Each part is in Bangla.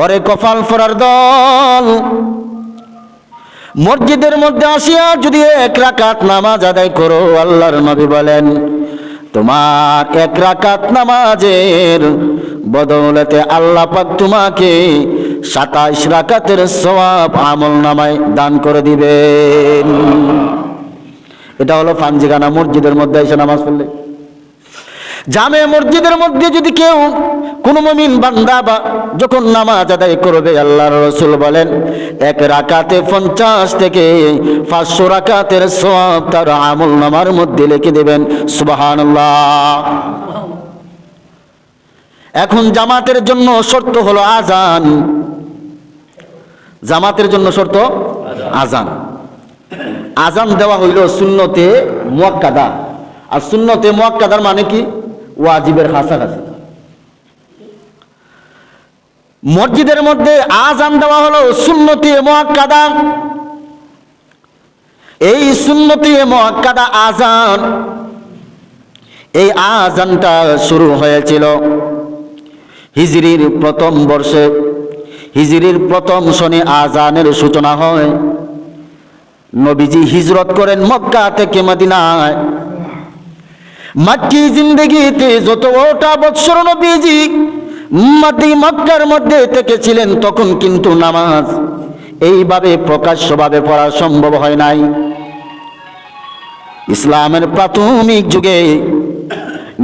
ওরে কপাল ফোড়ার দল, মসজিদের মধ্যে আসিয়া যদি 1 রাকাত নামাজ আদায় করো, আল্লাহর নবী বলেন তোমার 1 রাকাত নামাজের বদৌলতে আল্লাহ পাক তোমাকে 27 রাকাতের সওয়াব আমলনামায় দান করে দিবেন। এটা হলো ফানজিগানা মসজিদের মধ্যে এসে নামাজ পড়লে। জামে মসজিদের মধ্যে যদি কেউ কোন মুমিন বান্দা বা যখন নামাজ আদায় করবে, আল্লাহর রাসূল বলেন 1 রাকাতে 50 থেকে 500 রাকাতের সওয়াব তার আমলনামার মধ্যে লিখে দেবেন। সুবহানাল্লাহ। এখন জামাতের জন্য শর্ত হলো আযান। জামাতের জন্য শর্ত আযান। আযান দেওয়া হইল সুন্নতে মুআক্কাদা। আর সুন্নতে মুআক্কাদার মানে কি? ওয়াজিবের কাছাকাছি। মসজিদের মধ্যে আযান দেওয়া হলো সুন্নতে মুআক্কাদা। এই সুন্নতে মুআক্কাদা আযান, এই আযানটা শুরু হয়েছিল হিজরির প্রথম বর্ষে। হিজরির প্রথম সনে আযানের সূচনা হয়। নবীজি হিজরত করেন মক্কা থেকে মদিনায়। মক্কি জিন্দেগিতে যতটা বৎসর নবীজি মক্কার মধ্যে থেকেছিলেন, তখন কিন্তু নামাজ এইভাবে প্রকাশ্যভাবে পড়া সম্ভব হয় নাই। ইসলামের প্রাথমিক যুগে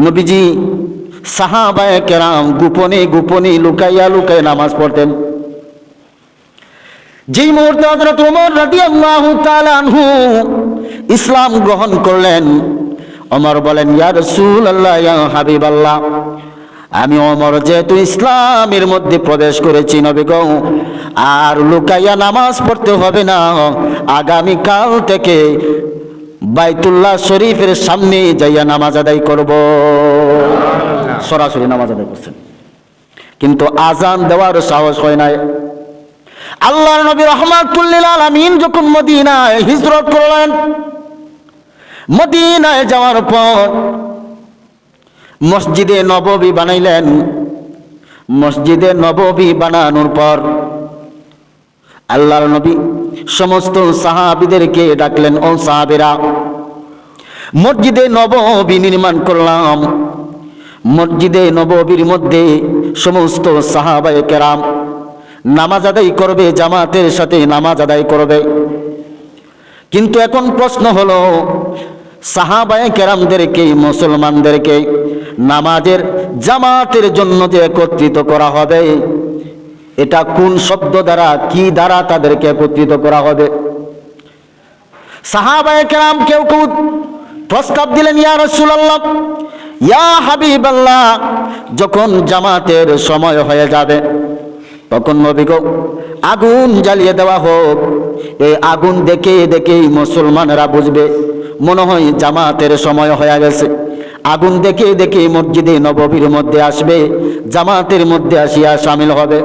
নবীজি সাহাবায়ে কেরাম গোপনে গোপনে লুকাইয়া লুকাইয়া নামাজ পড়তেন। যেই মুহূর্তে হযরত ওমর রাদিয়াল্লাহু তাআলা আনহু ইসলাম গ্রহণ করলেন, ওমর বলেন ইয়া রাসূলুল্লাহ, ইয়া হাবিবাল্লাহ, আমি ওমর যেহেতু ইসলামের মধ্যে প্রবেশ করেছি নবী গো, আর লুকাইয়া নামাজ পড়তে হবে না। আগামী কাল থেকে বাইতুল্লাহ শরীফের সামনে যাইয়া নামাজ আদায় করব। সরাসরি নামাজ আদায় করছেন, কিন্তু আযান দেওয়ার সাহস হয় নাই। আল্লাহর নবী রাহমাতুল লিল আলামিন যখন মদিনায় হিজরত করলেন, মদিনায় যাওয়ার পর মসজিদে নববী বানাইলেন। মসজিদে নববী বানানোর পর আল্লাহর নবী সমস্ত সাহাবীদেরকে ডাকলেন, ও সাহাবীরা, মসজিদে নববী নির্মাণ করলাম। মসজিদে নববীর মধ্যে সমস্ত সাহাবায়ে কেরাম নামাজ আদায় করবে, জামাতের সাথে নামাজ আদায় করবে। কিন্তু এখন প্রশ্ন হলো, সাহাবায়ে কেরামদেরকে, মুসলমানদেরকে নামাজের জামাতের জন্য যে একত্রিত করা হবে, এটা কোন শব্দ দ্বারা, কি দ্বারা তাদেরকে একত্রিত করা হবে? সাহাবায়ে কেরাম কেউ কেউ প্রস্তাব দিলেন, ইয়া রাসূলুল্লাহ, ইয়া হাবিবাল্লাহ, যখন জামাতের সময় হয়ে যাবে তখন নবী গো আগুন জ্বালিয়ে দেওয়া হোক। এই আগুন দেখে দেখেই মুসলমানেরা বুঝবে মনে হয় জামাতের সময় হয়ে গেছে। আগুন দেখে দেখে মসজিদে নববীর মধ্যে আসবে, জামাতের মধ্যে আসিয়া শামিল হবে।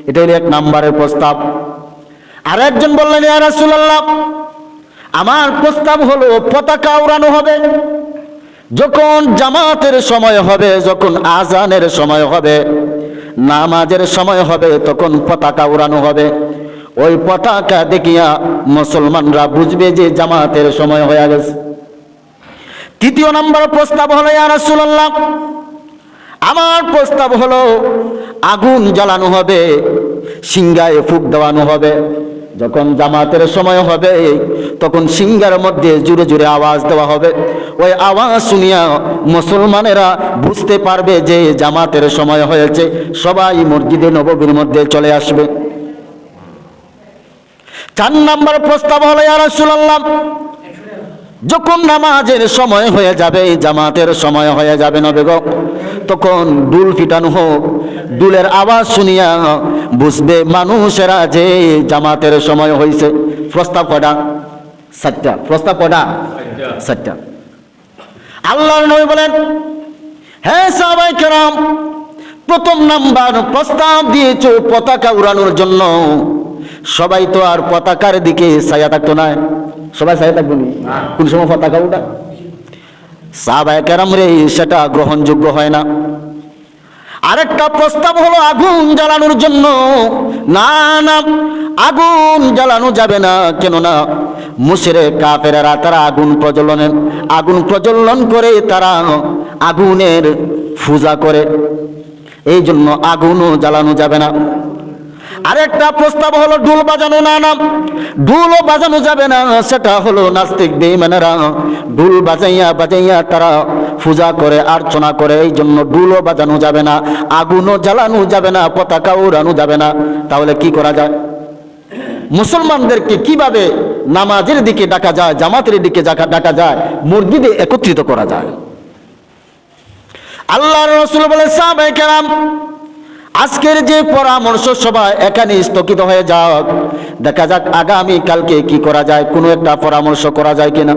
এটা হলো 1 নম্বরের প্রস্তাব। আর একজন বললেন, ইয়া রাসূলুল্লাহ, আমার প্রস্তাব হলো পতাকা উড়ানো হবে। যখন জামাতের সময় হবে, যখন আযানের সময় হবে, নামাজের সময় হবে, তখন পতাকা উড়ানো হবে। ওই পতাকা দেখিয়া মুসলমানরা বুঝবে যে জামাতের সময় হয়ে গেছে। 3 নম্বর প্রস্তাব হলো, ইয়া রাসূলুল্লাহ, আমার প্রস্তাব হলো আগুন জ্বালানো হবে, সিংহায় ফুঁক দেওয়ানো হবে। যখন জামাতের সময় হবে তখন সিংহার মধ্যে জোরে জোরে আওয়াজ দেওয়া হবে। ওই আওয়াজ শুনিয়া মুসলমানেরা বুঝতে পারবে যে জামাতের সময় হয়েছে, সবাই মসজিদে নববীর মধ্যে চলে আসবে। 4 নম্বর প্রস্তাব হলো, ইয়া রাসূলুল্লাহ, যখন নামাজের সময় হয়ে যাবে, জামাতের সময় হয়ে যাবে নবী গো, তখন দুল ফিটানো হোক। দুলের আওয়াজ শুনিয়া বুঝবে মানুষেরা যে জামাতের সময় হয়েছে। প্রস্তাব কয়টা? 7টা। প্রস্তাব কয়টা? 7টা। আল্লাহর নবী বলেন, হে সাহাবায়ে কেরাম, 1 নাম্বার প্রস্তাব দিয়েছো পতাকা উড়ানোর জন্য। সবাই তো আর পতাকার দিকে ছায়া থাকতো না, সবাই ছায়া থাকবে না, কোন সময় পতাকা উঠা। সাহাবায়ে কেরাম রে সেটা গ্রহণযোগ্য হয় না। আরেকটা প্রস্তাব হলো আগুন জ্বালানোর জন্য। না না, আগুন জ্বালানো যাবে না। কেননা মুশরিক কাফেররা তারা আগুন প্রজ্বলন করে তারা আগুনের পূজা করে, এই জন্য আগুনও জ্বালানো যাবে না। আরেকটা প্রস্তাব হলো ঢোল বাজানো। না না, ঢোলও বাজানো যাবে না। সেটা হলো নাস্তিক বেঈমানেরা ঢোল বাজাইয়া তারা পূজা করে, অর্চনা করে, এই জন্য ঢোলও বাজানো যাবে না, আগুনও জ্বালানো যাবে না, পতাকা উড়ানো যাবে না। তাহলে কি করা যায়? মুসলমানদেরকে কিভাবে নামাজের দিকে ডাকা যায়, জামাতের দিকে ডাকা যায়, মসজিদে একত্রিত করা যায়? আল্লাহর রাসূল বলে, সাহাবায়ে কেরাম আজকের যে পরামর্শ সবাই এখানে স্থগিত হয়ে যাক, দেখা যাক আগামী কালকে কি করা যায়, কোনো একটা পরামর্শ করা যায় কিনা।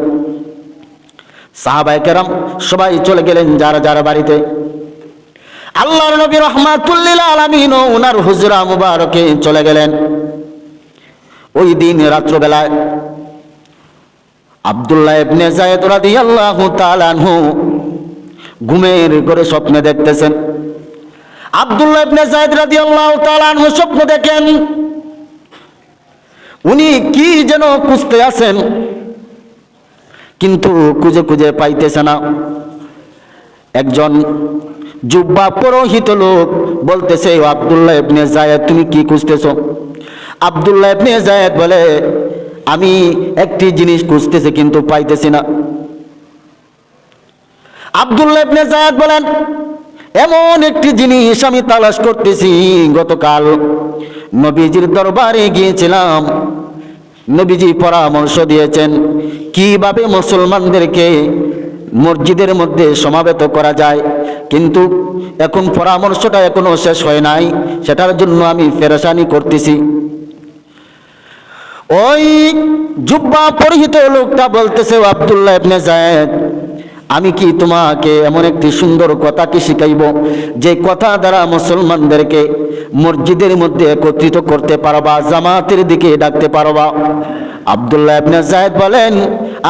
সাহাবায়ে কেরাম সবাই চলে গেলেন যার যার বাড়িতে। আল্লাহর নবী রাহমাতুল লিল আলামিন ওনার হুজরা মুবারকে চলে গেলেন। ওই দিন রাত্রবেলায় আব্দুল্লাহ ইবনে যায়েদ রাদিয়াল্লাহু তাআলা আনহু ঘুমের ঘরে স্বপ্নে দেখতেছেন। আব্দুল্লাহ ইবনে যায়েদ রাদিয়াল্লাহু তাআলা আনহু স্বপ্ন দেখেন উনি কি যেন খুঁজতে আছেন, কিন্তু খুঁজে পাইতেছে না। একজন জুব্বা পুরোহিত লোক বলতেছে, আব্দুল্লাহ ইবনে যায়েদ তুমি কি খুঁজতেছো? আব্দুল্লাহ ইবনে যায়েদ বলে, আমি একটি জিনিস খুঁজতেছি কিন্তু পাইতেছি না। আব্দুল্লাহ ইবনে যায়েদ বলেন, এমন একটি জিনিস আমি তালাশ করতেছি। গতকাল নবীজির দরবারে গিয়েছিলাম, নবীজি পরামর্শ দিয়েছেন কিভাবে মুসলমানদেরকে মসজিদের মধ্যে সমাবেত করা যায়, কিন্তু এখন পরামর্শটা এখনো শেষ হয় নাই, সেটার জন্য আমি পেরেশানি করতেছি। ওই জুব্বা পরিহিত লোকটা বলতেছে, আব্দুল্লাহ ইবনে যায়েদ আমি কি তোমাকে এমন একটি সুন্দর কথা কি শিখাইব যে কথা দ্বারা মুসলমানদেরকে মসজিদের মধ্যে একত্রিত করতে পারবা, জামাতের দিকে ডাকতে পারবা? আব্দুল্লাহ ইবনে যায়েদ বলেন,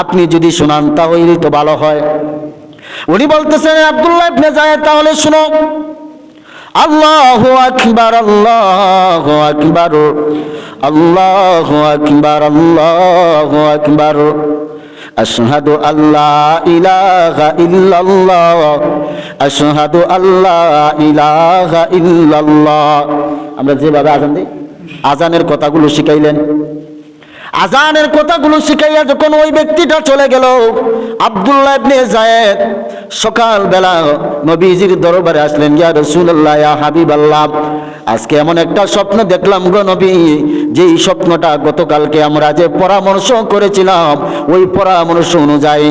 আপনি যদি শোনান তাহলে তো ভালো হয়। উনি বলতেছেন, আব্দুল্লাহ ইবনে যায়েদ তাহলে শুনো। আল্লাহু আকবার, আল্লাহু আকবার, আল্লাহু আকবার, আল্লাহু আকবার, আশহাদু আল্লা ইলাহা ইল্লাল্লাহ, আশহাদু আল্লা ইলাহা ইল্লাল্লাহ। আমরা যেভাবে আজান দিই, আজানের কথাগুলো শিখাইলেন। আজানের কথাগুলো শিখাইয়া যখন ওই ব্যক্তিটা চলে গেল, আব্দুল্লাহ ইবনে যায়েদ সকালবেলা নবীজির দরবারে আসলেন। ইয়া রাসূলুল্লাহ, ইয়া হাবিবাল্লাহ, আজকে এমন একটা স্বপ্ন দেখলাম গো নবী, যেই স্বপ্নটা গতকালকে আমরা যে পরামর্শ করেছিলাম ওই পরামর্শ অনুযায়ী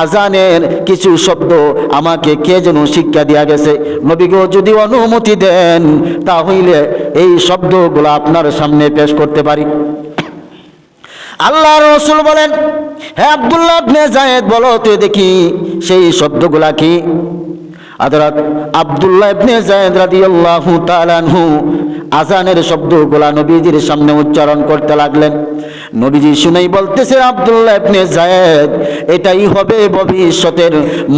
আজানের কিছু শব্দ আমাকে কে যেন শিক্ষা দেয়া গেছে। নবী গো যদি অনুমতি দেন তাহলে এই শব্দগুলো আপনার সামনে পেশ করতে পারি। আল্লাহর রাসূল বলেন, হে আব্দুল্লাহ ইবনে যায়েদ বলো তো দেখি সেই শব্দগুলা কি? হযরত আব্দুল্লাহ ইবনে যায়েদ রাদিয়াল্লাহু তাআলা আনহু আজানের শব্দগুলা নবীজির সামনে উচ্চারণ করতে লাগলেন। নবীজি শুনেই বলতেছে, আব্দুল্লাহ ইবনে যায়েদ এটাই হবে ভবিষ্যতের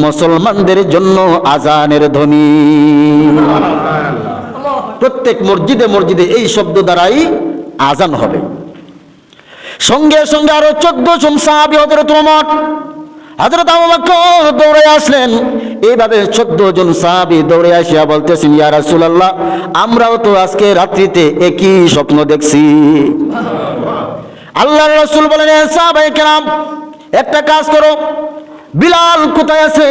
মুসলমানদের জন্য আজানের ধ্বনি। প্রত্যেক মসজিদে মসজিদে এই শব্দ দ্বারাই আজান হবে। সঙ্গে সঙ্গে আরো 14 জন সাহাবী, হযরত ওমর, হযরত আবু বকর দৌড়ে আসলেন। এইভাবে 14 জন সাহাবী দৌড়ে আসিয়া বলতেছেন, ইয়া রাসূলুল্লাহ, আমরাও তো আজকে রাত্রিতে একই স্বপ্ন দেখছি। আল্লাহর রাসূল বলেন, সাহাবায়ে কেরাম একটা কাজ করো, বিলাল কোথায় আছে?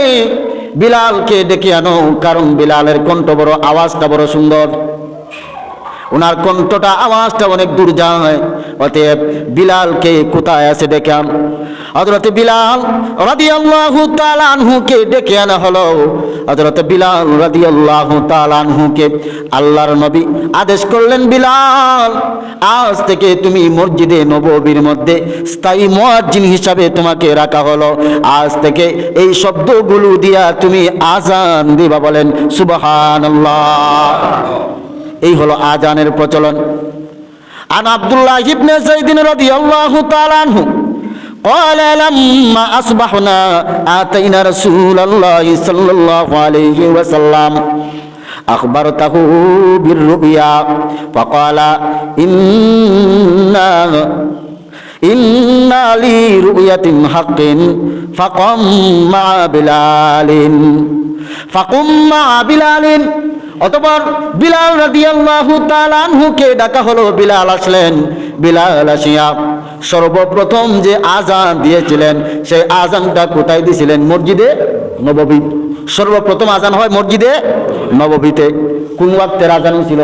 বিলালকে ডেকে আনো, কারণ বিলালের কণ্ঠ বড়, আওয়াজটা বড় সুন্দর, ওনার কণ্ঠটা আওয়াজটা অনেক দূর যায়। অতএব বিলালকে কোথায় আছে ডেকে আন। হযরত বিলাল রাদিয়াল্লাহু তাআলা আনহুকে ডেকে আনা হলো। হযরত বিলাল রাদিয়াল্লাহু তাআলা আনহুকে আল্লাহর নবী আদেশ করলেন, বিলাল আজ থেকে তুমি মসজিদে নববীর মধ্যে স্থায়ী মুয়াজ্জিন হিসাবে তোমাকে রাখা হলো। আজ থেকে এই শব্দগুলো দিয়া তুমি আজান দিবা। বলেন সুবহানাল্লাহ। এই হলো আজানের প্রচলন। আন আব্দুল্লাহ ইবনে যায়েদ রাদিয়াল্লাহু তাআলা আনহু قال لما أصبحنا آتينا رسول الله صلى الله عليه وسلم আখবারতাহু বিররুইয়া ফাকালা ইন্না লি রুয়াতিন হাক্কিন ফাকাম মা বিলালিন। অতঃপর বিলাল রাদিয়াল্লাহু তাআলা আনহুকে ডাকা হলো। বিলাল আসলেন। বিলাল আসিয়া সর্বপ্রথম যে আজান দিয়েছিলেন সেই আজানটা কোথায় দিয়েছিলেন? মসজিদে নববী। সর্বপ্রথম আজান হয় মসজিদে নববীতে। কোন ওয়াক্তের আজান ছিল?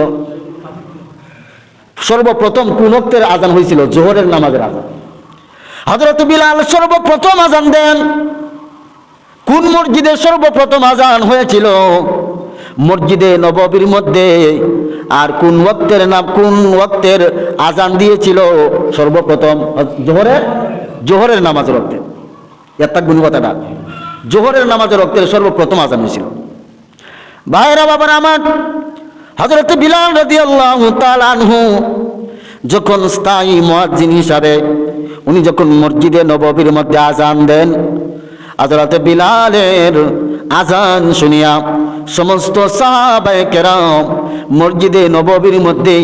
সর্বপ্রথম কোন ওয়াক্তের আজান হয়েছিল? জোহরের নামাজের আজান। হযরত বিলাল সর্বপ্রথম আজান দেন। কোন মসজিদে সর্বপ্রথম আজান হয়েছিল? মসজিদে নববীর মধ্যে। আর কোন ওয়াক্তের আজান দিয়েছিল সর্বপ্রথম? জোহরের নামাজের ওয়াক্তে। এত গুণ কথাটা, জোহরের নামাজের ওয়াক্তে সর্বপ্রথম আজান হয়েছিল। ভাইরা বাবার আমার, হযরত বিলাল রাদিয়াল্লাহু তাআলা আনহু যখন স্থায়ী মুয়াজ্জিন হিসাবে উনি যখন মসজিদে নববীর মধ্যে আজান দেন, হযরত বিলালের আজান শুনিয়া সমস্ত সাহাবায়ে কেরাম মসজিদে নববীর মধ্যে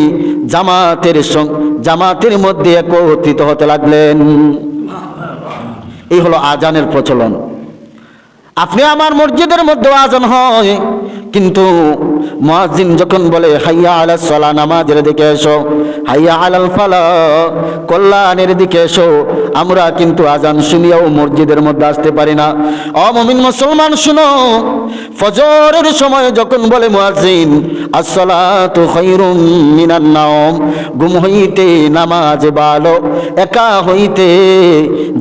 জামাতের মধ্যে একত্রিত হতে লাগলেন। এই হলো আজানের প্রচলন। আপনি আমার মসজিদের মধ্যে আজান হয়, কিন্তু মুয়াজ্জিন যখন বলে হাইয়া আলাস সালাহ, নামাজের দিকে এসো, হাইয়া আলাল ফালাহ, কল্যাণের দিকে এসো, আমরা কিন্তু আজান শুনিয়াও মসজিদের মধ্যে আসতে পারি না। ও মুমিন মুসলমান শুনো, ফজরের সময় যখন বলে মুয়াজ্জিন আসসালাতু খায়রুম মিনান নাওম, ঘুম হইতে নামাজ ভালো, একা হইতে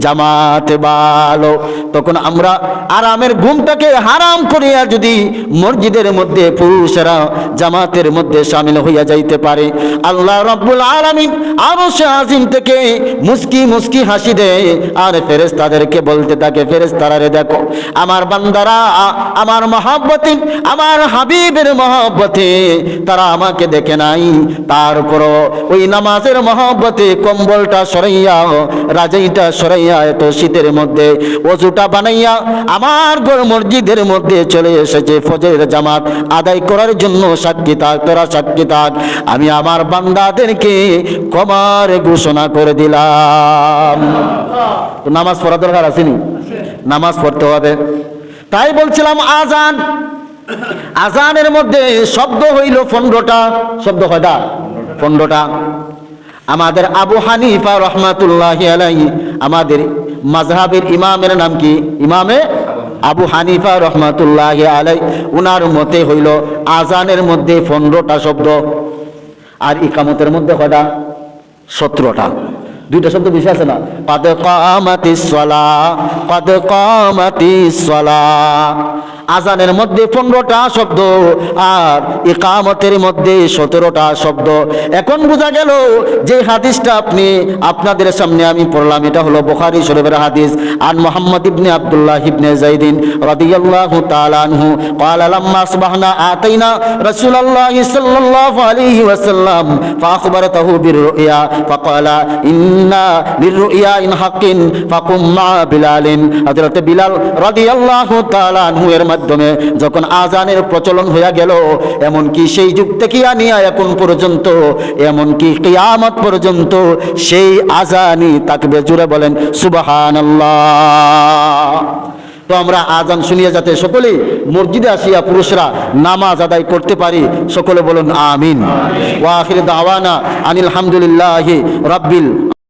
জামাত ভালো, তখন আমরা আরামের ঘুমটাকে হারাম করিয়া যদি মসজিদের মধ্যে পুরুষেরা জামাতের মধ্যে শামিল হইয়া যাইতে পারে, আল্লাহ রাব্বুল আলামিন আরশ আজিম থেকে মুস্কি মুস্কি হাসি দেয় আর ফেরেশতাদেরকে বলতে থাকে, ফেরেশতারা দেখো আমার বান্দারা আমার মহব্বতে, আমার হাবিবের মহব্বতে তারা আমাকে দেখে নাই, তারপরও ওই নামাজের মহব্বতে কম্বলটা সরাইয়া, রাজাইটা সরাইয়া, এত শীতের মধ্যে ওযুটা বানাইয়া আমার ঘর মসজিদের মধ্যে চলে এসেছে ফজরের জামাত আদায় করার জন্য। সাক্ষী থাক, তোরা সাক্ষী থাক, আমি আমার বান্দাদেরকে ক্ষমার ঘোষণা করে দিলাম। তো নামাজ পড়া দরকার আসেনি? নামাজ পড়তে হবে। তাই বলছিলাম আজানের মধ্যে শব্দ হইল 15টা। শব্দ কয়টা? 15টা। আমাদের আবু হানিফা রহমাতুল্লাহি আলাইহি, আমাদের মাযহাবের ইমামের নাম কি? ইমামে আবু হানিফা রহমাতুল্লাহি আলাইহি, উনার মতে হইল আজানের মধ্যে 15টা শব্দ, আর ইকামতের মধ্যে কয়টা? 17টা। দুইটা শব্দ বেশি আছে না? কাদ কামাতিস সালাহ, কাদ কামাতিস সালাহ। আজানের মধ্যে 15টা শব্দ আর ইকামতের মধ্যে 17টা শব্দ। এখন বোঝা গেল যে হাদিসটা আপনাদের সামনে আমি পড়লাম, এটা হলো বুখারী শরীফের হাদিস। আন মুহাম্মদ ইবনে আব্দুল্লাহ ইবনে যায়দিন রাদিয়াল্লাহু তাআলা আনহু قال لما اصبحنا آتينا رسول الله صلى الله عليه وسلم فأخبرته بالرؤيا فقال إن للرؤيا إن حق فقم مع بلال। হযরত বিলাল রাদিয়াল্লাহু তাআলা আনহু এর মাধ্যমে যখন আজানের প্রচলন হয়ে গেল, এমনকি সেই যুগ থেকে আনিয়া এখন পর্যন্ত, এমনকি কিয়ামত পর্যন্ত সেই আজানই থাকবে। জোরে বলেন সুবহানাল্লাহ। তো আমরা আজান শুনিয়ে যাতে সকলেই মসজিদে আসিয়া পুরুষরা নামাজ আদায় করতে পারি, সকলে বলুন আমিন। ওয়া আখির দাওয়ানা আনিল হামদুলিল্লাহি রাব্বিল